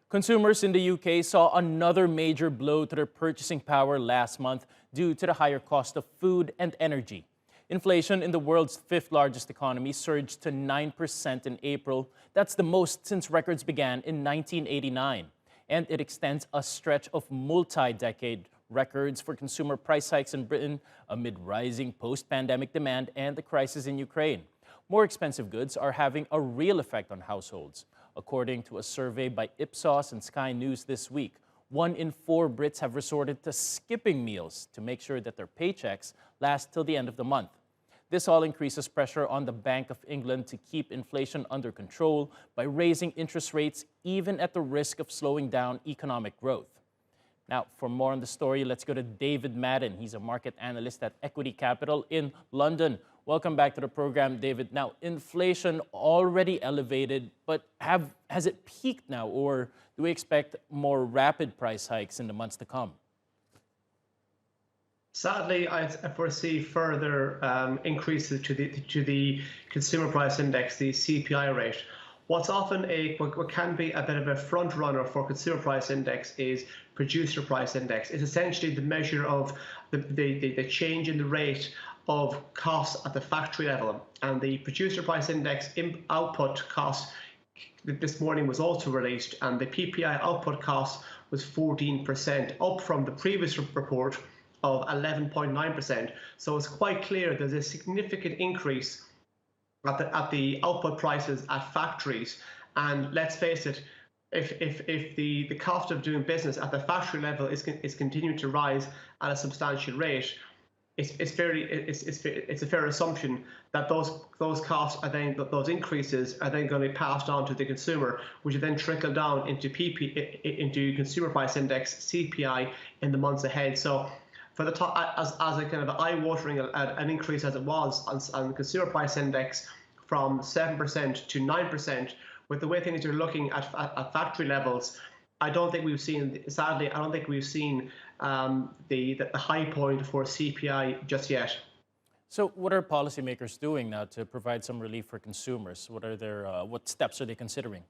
Consumers in the UK saw another major blow to their purchasing power last month due to the higher cost of food and energy. Inflation in the world's fifth largest economy surged to 9% in April. That's the most since records began in 1989. And it extends a stretch of multi-decade records for consumer price hikes in Britain amid rising post-pandemic demand and the crisis in Ukraine. More expensive goods are having a real effect on households. According to a survey by Ipsos and Sky News this week, 1 in 4 Brits have resorted to skipping meals to make sure that their paychecks last till the end of the month. This all increases pressure on the Bank of England to keep inflation under control by raising interest rates even at the risk of slowing down economic growth. Now, for more on the story, let's go to David Madden. He's a market analyst at Equiti Capital in London. Welcome back to the program, David. Now, inflation already elevated, but has it peaked now, or do we expect more rapid price hikes in the months to come? Sadly, I foresee further increases to the consumer price index, the CPI rate. What's often what can be a bit of a front runner for consumer price index is producer price index. It's essentially the measure of the change in the rate of costs at the factory level, and the producer price index output cost this morning was also released, and the PPI output cost was 14%, up from the previous report of 11.9%. So it's quite clear there's a significant increase at the output prices at factories. And let's face it, if the cost of doing business at the factory level is continuing to rise at a substantial rate, it's a fair assumption that those costs are then, those increases are then going to be passed on to the consumer, which will then trickle down into into consumer price index CPI in the months ahead. So for the top, as a kind of eye-watering an increase as it was on the consumer price index from 7% to 9%, with the way things are looking at factory levels, I don't think we've seen, sadly, I don't think we've seen the high point for CPI just yet. So what are policymakers doing now to provide some relief for consumers? What steps are they considering?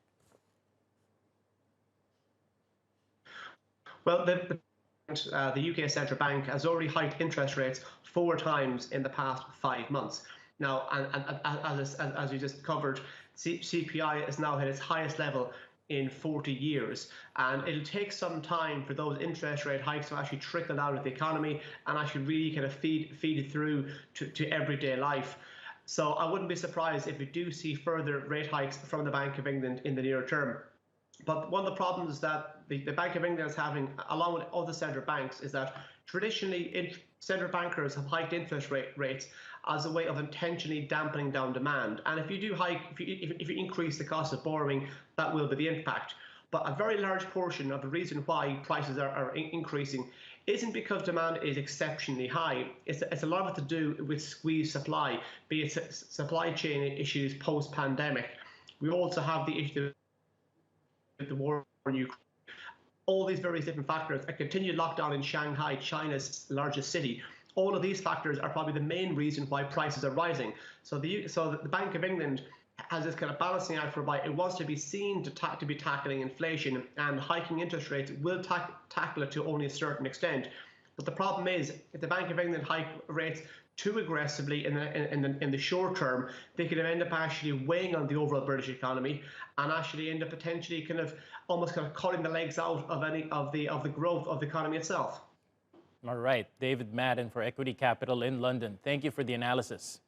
Well, the UK Central Bank has already hiked interest rates 4 times in the past 5 months. Now, and as you just covered, CPI has now hit its highest level in 40 years, and it'll take some time for those interest rate hikes to actually trickle out of the economy and actually really kind of feed it through to everyday life. So I wouldn't be surprised if we do see further rate hikes from the Bank of England in the near term. But one of the problems that the Bank of England is having, along with other central banks, is that traditionally central bankers have hiked interest rates as a way of intentionally dampening down demand. And if you do hike, if you increase the cost of borrowing, that will be the impact. But a very large portion of the reason why prices are increasing isn't because demand is exceptionally high. It's a lot of it to do with squeezed supply, be it supply chain issues post-pandemic. We also have the issue of the war in Ukraine. All these various different factors, a continued lockdown in Shanghai, China's largest city, all of these factors are probably the main reason why prices are rising. So the Bank of England has this kind of balancing act whereby it wants to be seen to be tackling inflation, and hiking interest rates will tackle it to only a certain extent. But the problem is, if the Bank of England hike rates too aggressively in the short term, they could end up actually weighing on the overall British economy and actually end up potentially almost cutting the legs out of any of the growth of the economy itself. All right, David Madden for Equiti Capital in London. Thank you for the analysis.